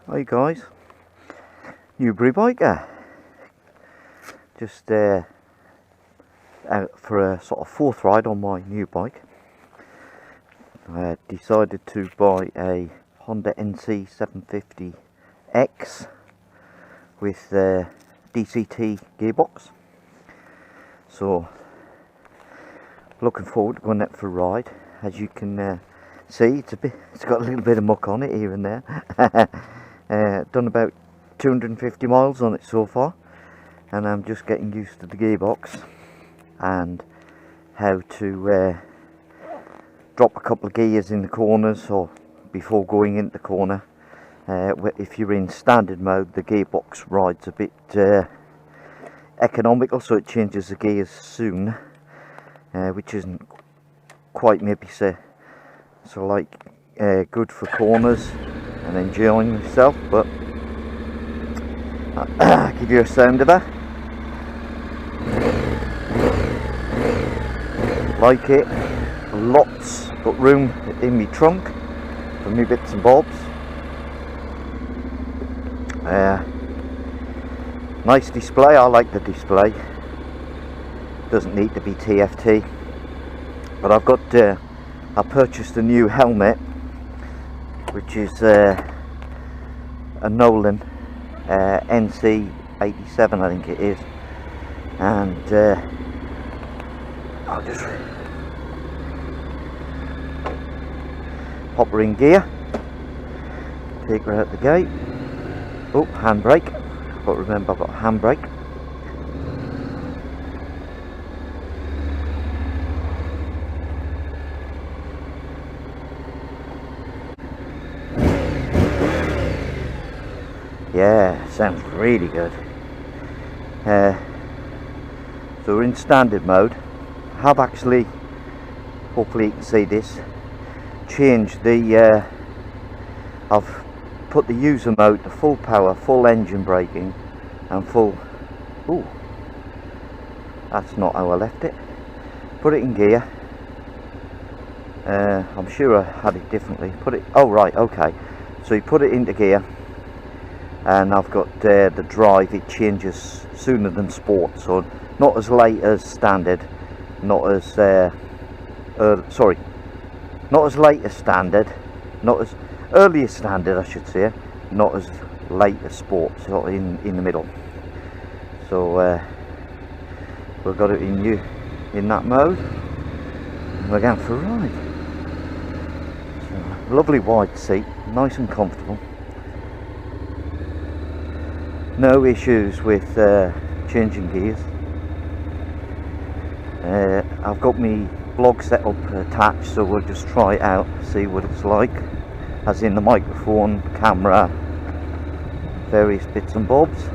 Hi guys, Newbury biker, just out for a sort of fourth ride on my new bike. I decided to buy a Honda NC 750X with the DCT gearbox, so looking forward to going out for a ride. As you can see, it's got a little bit of muck on it here and there. Done about 250 miles on it so far, and I'm just getting used to the gearbox and how to drop a couple of gears in the corners or before going into the corner. If you're in standard mode, the gearbox rides a bit economical, so it changes the gears soon, which isn't quite maybe so like good for corners and enjoying yourself. But I'll give you a sound of that. Like it, lots got room in my trunk for me bits and bobs. Nice display. I like the display. Doesn't need to be TFT, but I've got I purchased a new helmet, which is a Nolan NC 87, I think it is, and I'll just pop her in gear, take her out the gate. Oh, handbrake, got to remember I've got a handbrake. Yeah, sounds really good. So we're in standard mode. I have actually, hopefully you can see this, changed the I've put the user mode to full power, full engine braking and full, ooh, that's not how I left it. Put it in gear. I'm sure I had it differently. Oh right, okay, so you put it into gear, and I've got the drive, it changes sooner than sport, so not as late as standard, not as sorry, not as late as standard, not as early as standard I should say, not as late as sport, so in the middle. So we've got it in that mode, and we're going for a ride. So, lovely wide seat, nice and comfortable. No issues with changing gears. I've got my blog set up attached, so we'll just try it out, see what it's like, as in the microphone, camera, various bits and bobs.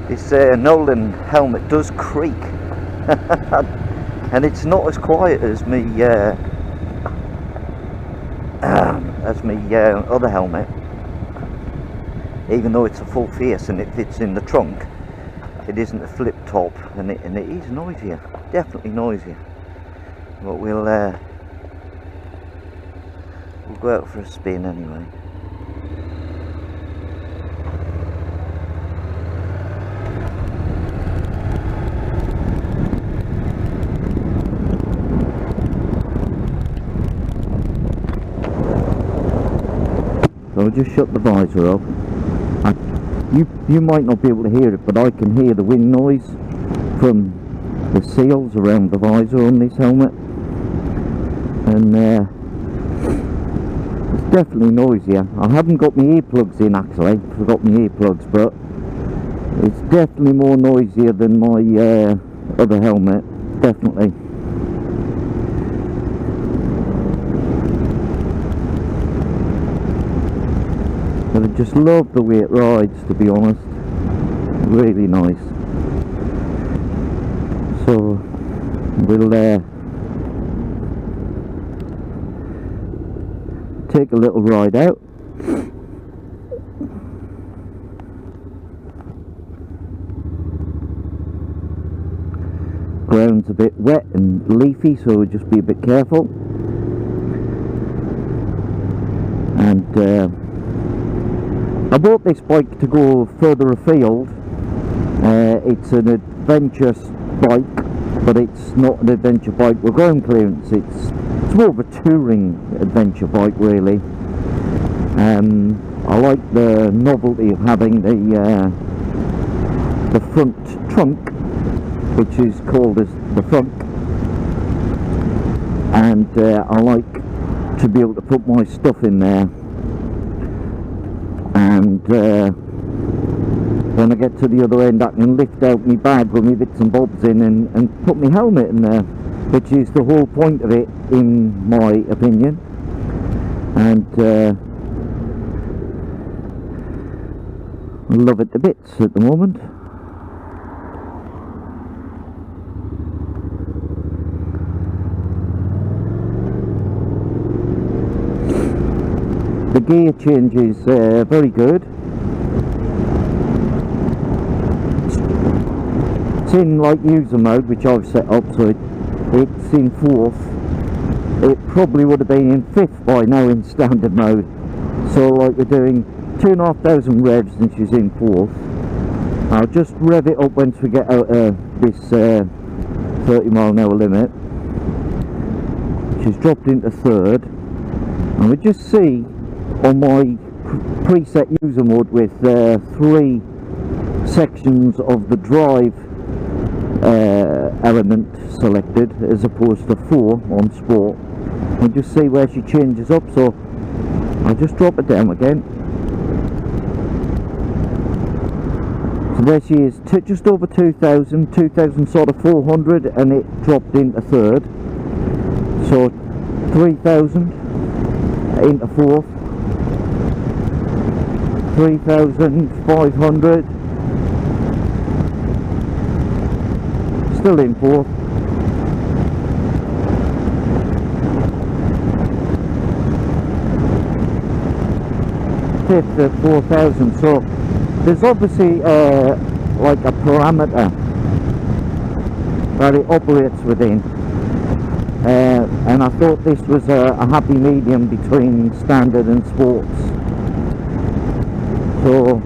This Nolan helmet does creak, and it's not as quiet as me other helmet, even though it's a full face and it fits in the trunk. It isn't a flip top, and it is noisier, definitely noisier. But we'll go out for a spin anyway. I'll just shut the visor off. You might not be able to hear it, but I can hear the wind noise from the seals around the visor on this helmet, and it's definitely noisier. I haven't got my earplugs in actually, forgot my earplugs, but it's definitely more noisier than my other helmet, definitely. But I just love the way it rides, to be honest. Really nice. So we'll take a little ride out. Ground's a bit wet and leafy, so we'll just be a bit careful. And I bought this bike to go further afield. It's an adventure bike, but it's not an adventure bike with ground clearance. It's more of a touring adventure bike, really. I like the novelty of having the front trunk, which is called as the frunk, and I like to be able to put my stuff in there, and when I get to the other end I can lift out my bag with my bits and bobs in and put my helmet in there, which is the whole point of it in my opinion. And I love it to bits at the moment. The gear change is very good. It's in like user mode, which I've set up, so it's in 4th. It probably would have been in 5th by now in standard mode. So like we're doing 2,500 revs and she's in 4th. I'll just rev it up once we get out of this 30-mile-an-hour limit. She's dropped into 3rd, and we just see on my preset user mode with 3 sections of the drive element selected as opposed to 4 on sport, and just see where she changes up. So I'll just drop it down again. So there she is, just over 2,000 sort of 400, and it dropped into 3rd. So 3,000 into 4th, 3,500, still in 4th, 5th at 4,000. So there's obviously like a parameter that it operates within, and I thought this was a happy medium between standard and sports. So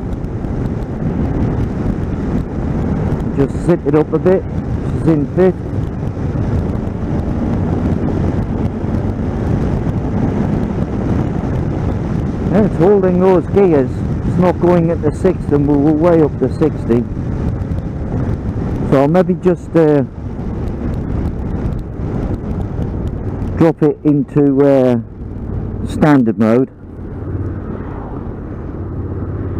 just zip it up a bit. She's in 5th. And it's holding those gears. It's not going into 6th, and we're way up to 60. So I'll maybe just drop it into standard mode,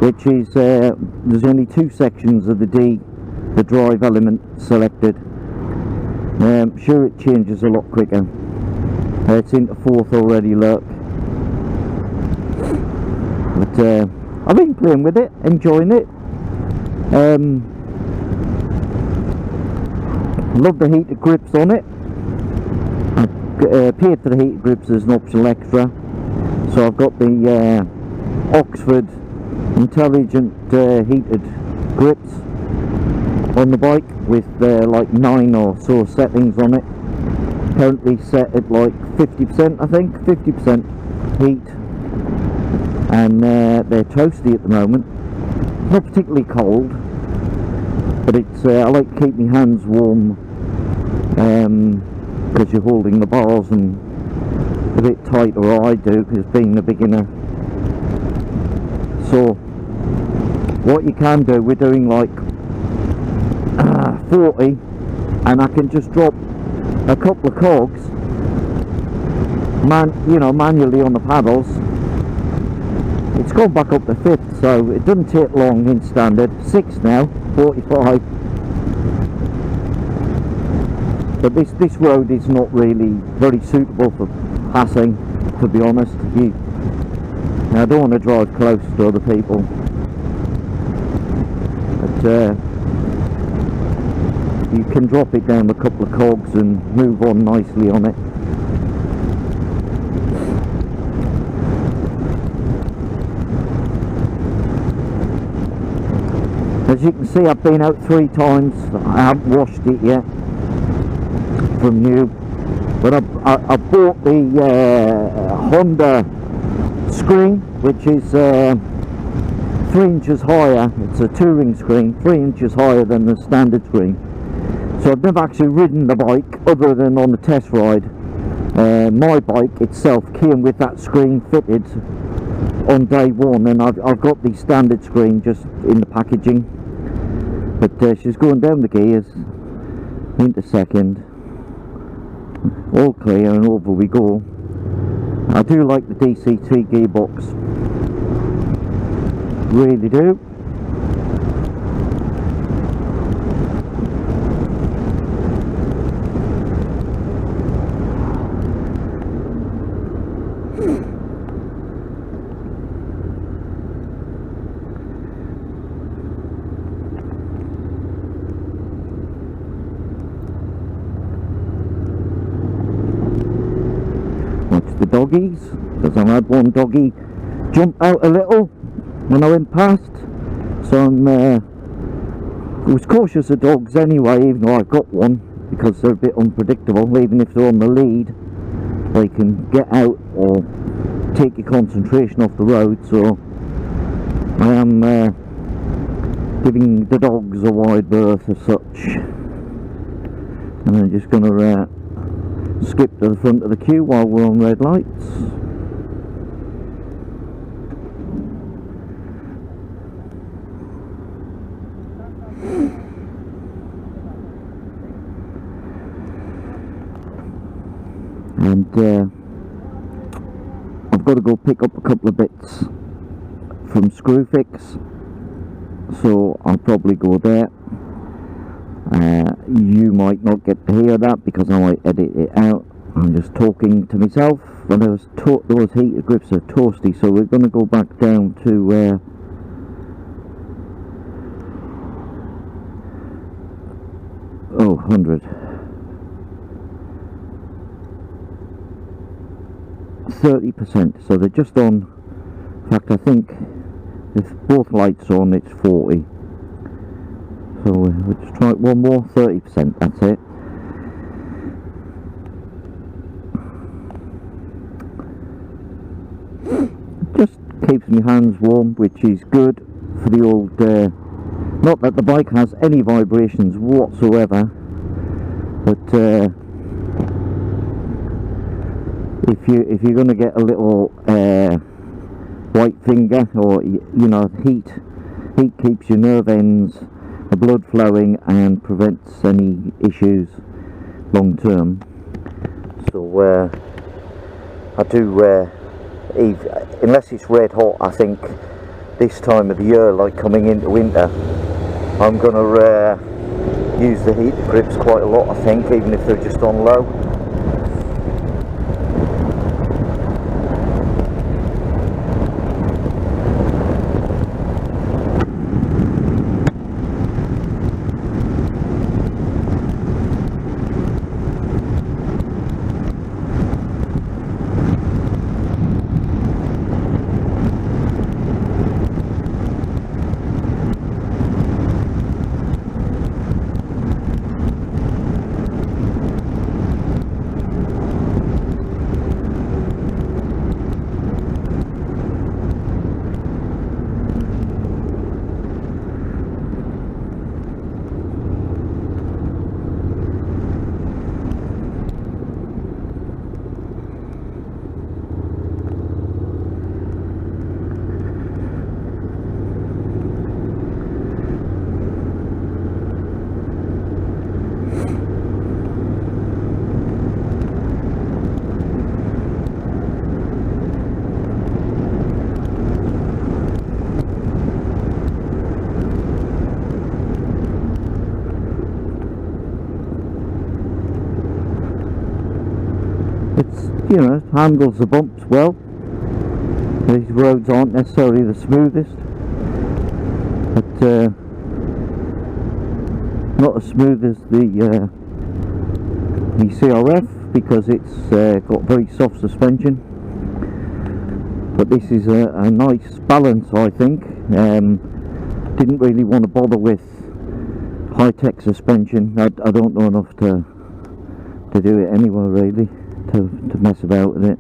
which is there's only 2 sections of the drive element selected. Sure, it changes a lot quicker. It's into 4th already, look. But I've been playing with it, enjoying it. Love the heated grips on it. I paid for the heated grips as an optional extra, so I've got the Oxford Intelligent heated grips on the bike with like 9 or so settings on it. Currently set at like 50%, I think, 50% heat, and they're toasty at the moment. Not particularly cold, but it's I like to keep my hands warm because you're holding the bars and a bit tighter, I do, because being a beginner. So what you can do, we're doing like 40, and I can just drop a couple of cogs manually on the paddles. It's gone back up to 5th, so it doesn't take long in standard. 6th now, 45. But this road is not really very suitable for passing, to be honest. I don't want to drive close to other people. But you can drop it down a couple of cogs and move on nicely on it. As you can see, I've been out 3 times. I haven't washed it yet from new, but I bought the Honda screen, which is 3 inches higher. It's a 2-ring screen, 3 inches higher than the standard screen. So I've never actually ridden the bike other than on a test ride. My bike itself came with that screen fitted on day 1, and I've got the standard screen just in the packaging. But she's going down the gears into second, all clear, and over we go. I do like the DCT gearbox, really do. The doggies, because I had one doggy jump out a little when I went past, so I was cautious of dogs anyway, even though I've got one, because they're a bit unpredictable. Even if they're on the lead, they can get out or take your concentration off the road, so I am giving the dogs a wide berth as such. And I'm just going to skip to the front of the queue while we're on red lights. And I've got to go pick up a couple of bits from Screwfix, so I'll probably go there. You might not get to hear that because I might edit it out. I'm just talking to myself. But those heated grips are toasty, so we're going to go back down to 100. 30%, so they're just on. In fact, I think if both lights are on, it's 40. So we'll just try it one more. 30%, that's it. Just keeps my hands warm, which is good for the old not that the bike has any vibrations whatsoever, but if you're going to get a little white finger, or you know, heat keeps your nerve ends, the blood flowing, and prevents any issues long term. So I do unless it's red hot, I think this time of the year, like coming into winter, I'm going to use the heat grips quite a lot, I think, even if they're just on low. You know, handles the bumps well. These roads aren't necessarily the smoothest, but Not as smooth as the CRF because it's got very soft suspension, but this is a nice balance, I think. Didn't really want to bother with high-tech suspension. I don't know enough to do it anyway, really, to mess about with it.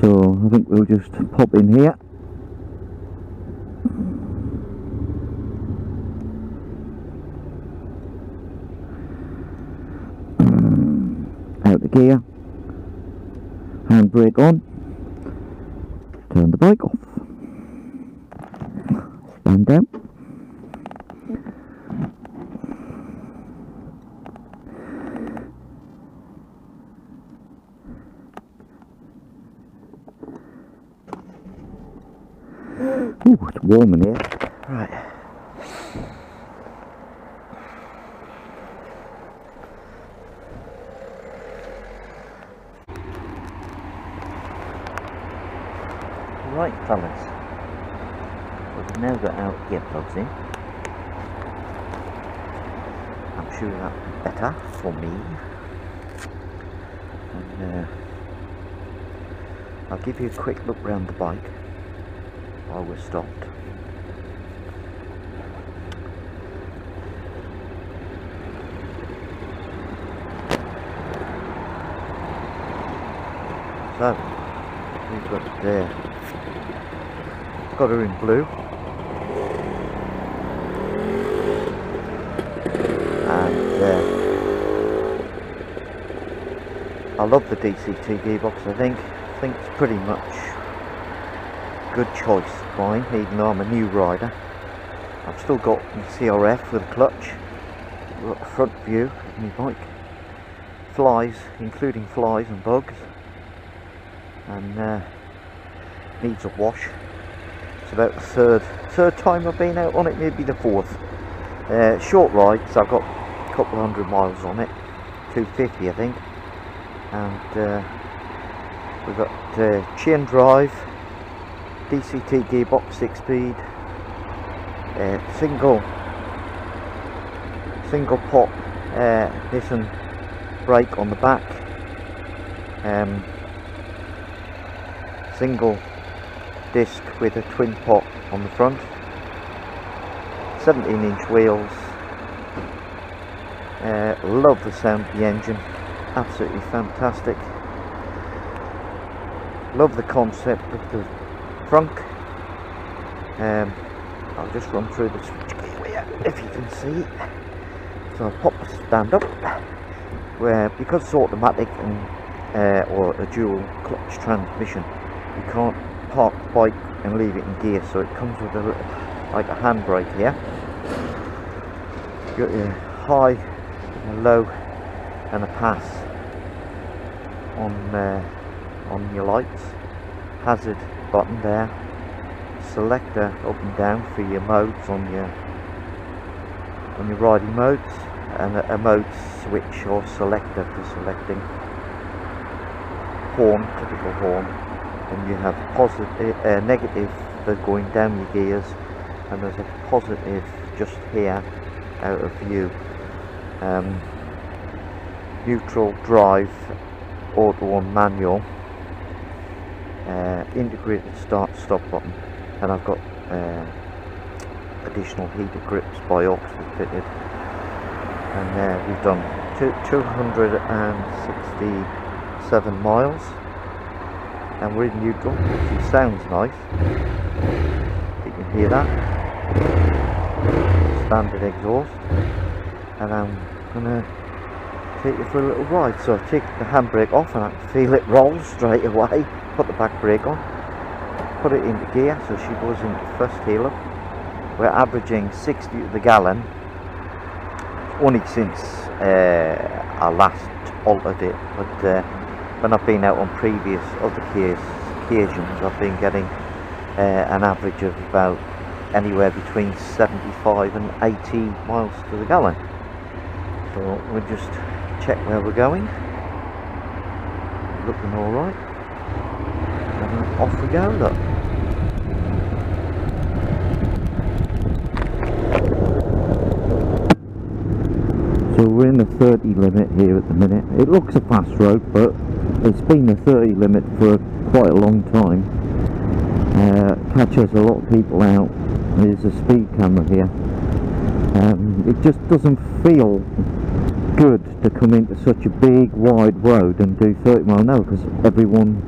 So I think we'll just pop in here. Out the gear, handbrake on, turn the bike off, stand down, ooh, it's warm in here, right. Right, fellas, we've now got our earplugs in. I'm sure that's better for me. And I'll give you a quick look round the bike while we're stopped. So, we've got her in blue, and I love the DCT gearbox. I think it's pretty much good choice of mine, even though I'm a new rider. I've still got the CRF with a clutch. We've got the front view of my bike, flies, including flies and bugs, and needs a wash. About the third time I've been out on it, maybe the fourth. Short rides, I've got a couple of 100 miles on it, 250 I think, and we've got chain drive, DCT gearbox, 6-speed, single pop piston brake on the back, single disc with a twin pot on the front, 17-inch wheels. Love the sound of the engine, absolutely fantastic. Love the concept of the frunk. I'll just run through the switchgear here if you can see. So I'll pop the stand up, where because it's automatic and or a dual clutch transmission, you can't park the bike and leave it in gear, so it comes with like a handbrake here. You've got your high, a low and a pass on your lights, hazard button there, selector up and down for your modes on your riding modes, and a mode switch or selector for selecting. Horn, typical horn. And you have positive, negative for going down your gears, and there's a positive just here out of view. Neutral, drive, auto and manual, integrated start stop button, and I've got additional heated grips by Oxford fitted, and we've done 267 miles. And we're in neutral, which sounds nice. You can hear that. Standard exhaust. And I'm gonna take you for a little ride. So I take the handbrake off and I can feel it roll straight away. Put the back brake on. Put it into gear so she goes into first heel up. We're averaging 60 to the gallon. Only since I last altered it, but when I've been out on previous other occasions, I've been getting an average of about anywhere between 75 and 80 miles to the gallon. So we'll just check where we're going. Looking alright. And off we go, look. So we're in the 30 limit here at the minute. It looks a fast road, but it's been the 30 limit for quite a long time. Catches a lot of people out. There's a speed camera here. It just doesn't feel good to come into such a big wide road and do 30 mile an hour because everyone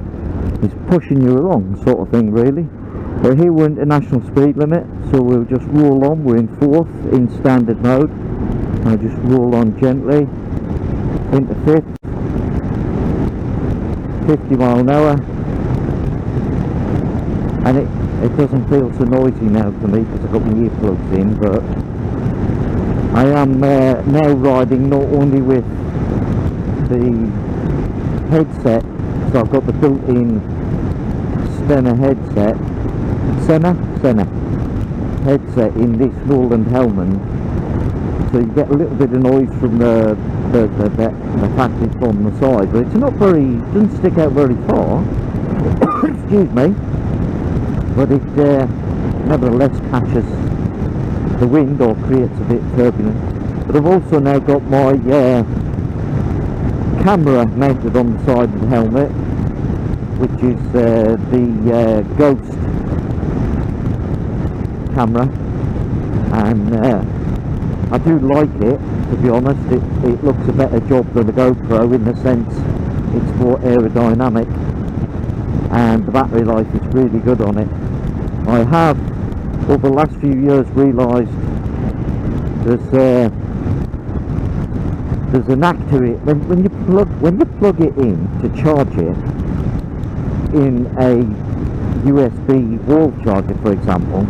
is pushing you along, sort of thing, really. But here we're into national speed limit, so we'll just roll on. We're in 4th in standard mode. I just roll on gently into 5th, 50 mile an hour, and it doesn't feel so noisy now for me because I've got my earplugs in, but I am now riding not only with the headset, so I've got the built-in Stena headset, Sena headset in this Roland helmet, so you get a little bit of noise from the fact it's on the side, but it's not very, doesn't stick out very far. Excuse me, but it nevertheless catches the wind or creates a bit of turbulence. But I've also now got my camera mounted on the side of the helmet, which is the Ghost camera, and I do like it, to be honest. It looks a better job than the GoPro in the sense it's more aerodynamic, and the battery life is really good on it. I have over the last few years realised there's a knack to it. When you plug it in to charge it in a USB wall charger, for example,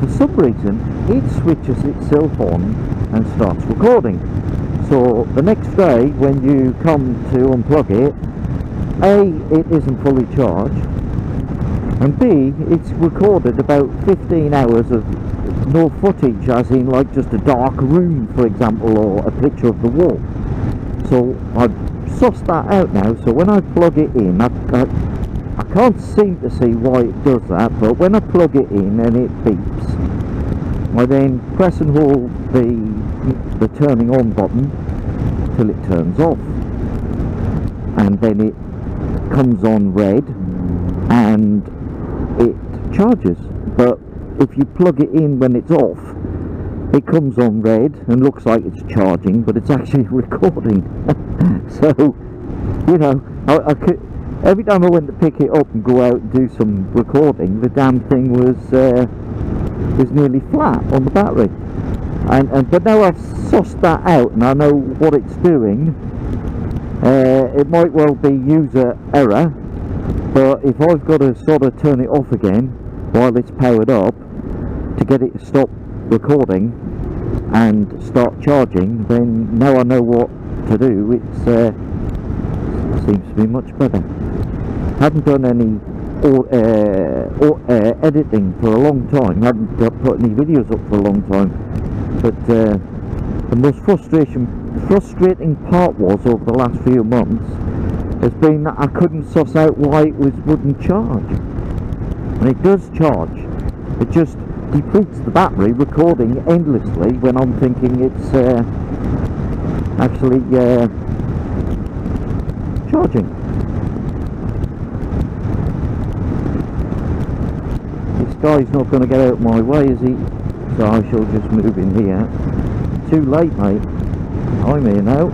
for some reason it switches itself on and starts recording. So the next day when you come to unplug it, A, it isn't fully charged, and B, it's recorded about 15 hours of no footage, as in like just a dark room, for example, or a picture of the wall. So I've sussed that out now, so when I plug it in, I can't seem to see why it does that, but when I plug it in and it beeps, I then press and hold the turning on button till it turns off, and then it comes on red and it charges. But if you plug it in when it's off, it comes on red and looks like it's charging, but it's actually recording. So, you know, I could, every time I went to pick it up and go out and do some recording, the damn thing was nearly flat on the battery. But now I've sussed that out and I know what it's doing. It might well be user error, but if I've got to sort of turn it off again while it's powered up to get it to stop recording and start charging, then now I know what to do. It seems to be much better. Haven't done any editing for a long time. Haven't put any videos up for a long time. But the most frustrating part was over the last few months has been that I couldn't suss out why it wouldn't charge. And it does charge. It just depletes the battery, recording endlessly when I'm thinking it's actually charging. This guy's not going to get out of my way, is he? So I shall just move in here. Too late, mate. I'm here now.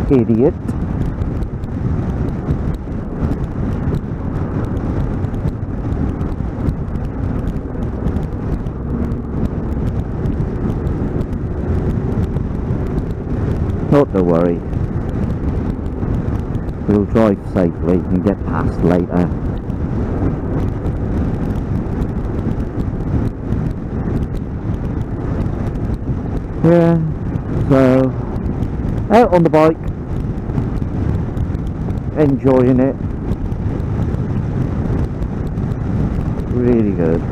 Idiot. Not to worry. We'll drive safely and get past later. Yeah, so out on the bike, enjoying it. Really good.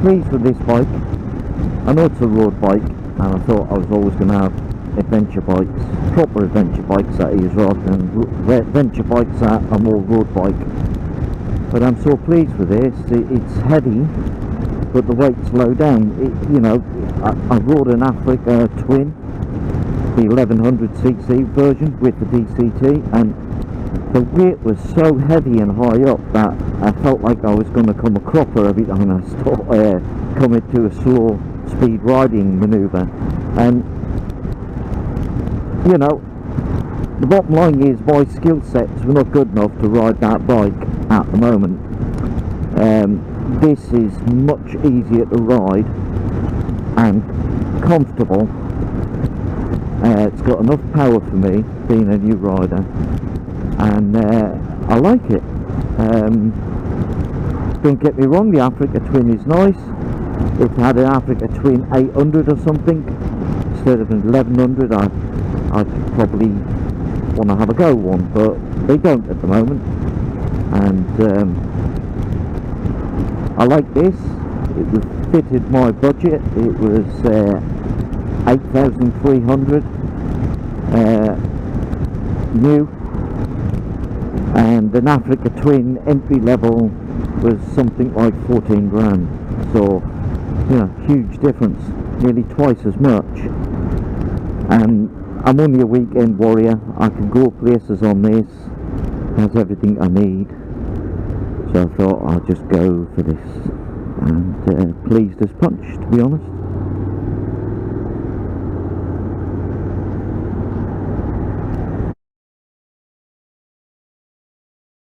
pleased with this bike. I know it's a road bike, and I thought I was always going to have adventure bikes, proper adventure bikes that is, rather than adventure bikes that are more road bike. But I'm so pleased with this. It's heavy, but the weight's low down. You know, I rode an Africa Twin, the 1100cc version with the DCT, and the weight was so heavy and high up that I felt like I was going to come a cropper every time I started coming to a slow speed riding manoeuvre. And you know, the bottom line is my skill sets were not good enough to ride that bike at the moment. This is much easier to ride and comfortable. It's got enough power for me, being a new rider, and I like it. Don't get me wrong, the Africa Twin is nice. If I had an Africa Twin 800 or something instead of an 1100, I'd probably want to have a go one, but they don't at the moment. And I like this. It was fitted my budget. It was 8,300 new, and an Africa Twin entry level was something like 14 grand. So, you know, huge difference, nearly twice as much. And I'm only a weekend warrior. I can go places on this. Has everything I need. So I thought I'll just go for this. And pleased as punch, to be honest.